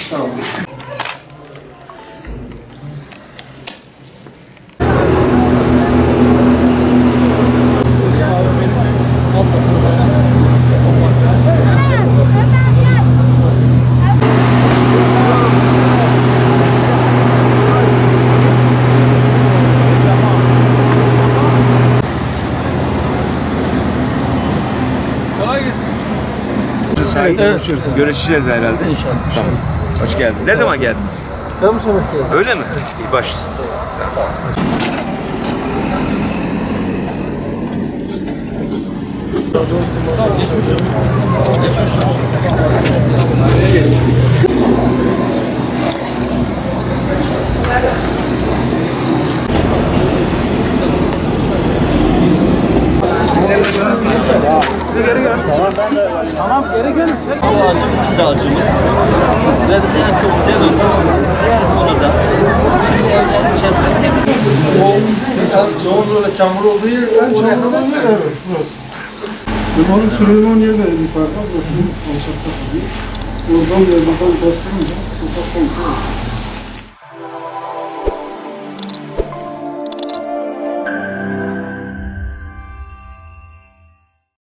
Tamam. Evet. Görüşeceğiz herhalde. İnşallah. Tamam. Hoş geldin. Ne zaman geldiniz? Ben bu sefer geldim. Öyle mi? İyi başlısın. Sağ ol. Sağ ol. Geçmiş olsun. Geçmiş olsun. Tamam, geri gelin. Bu acı bizim de acımız. Ve bize en çok güzel oldu. Diğer konuda evlerin içerisinde temiz. Yoğun böyle çamur olduğu yer, oraya kadar mı? Evet, burası. Limanın Süleyman yeri de yukarıda, burası alçakta kalıyor. Oradan bastırınca sokak kontrol.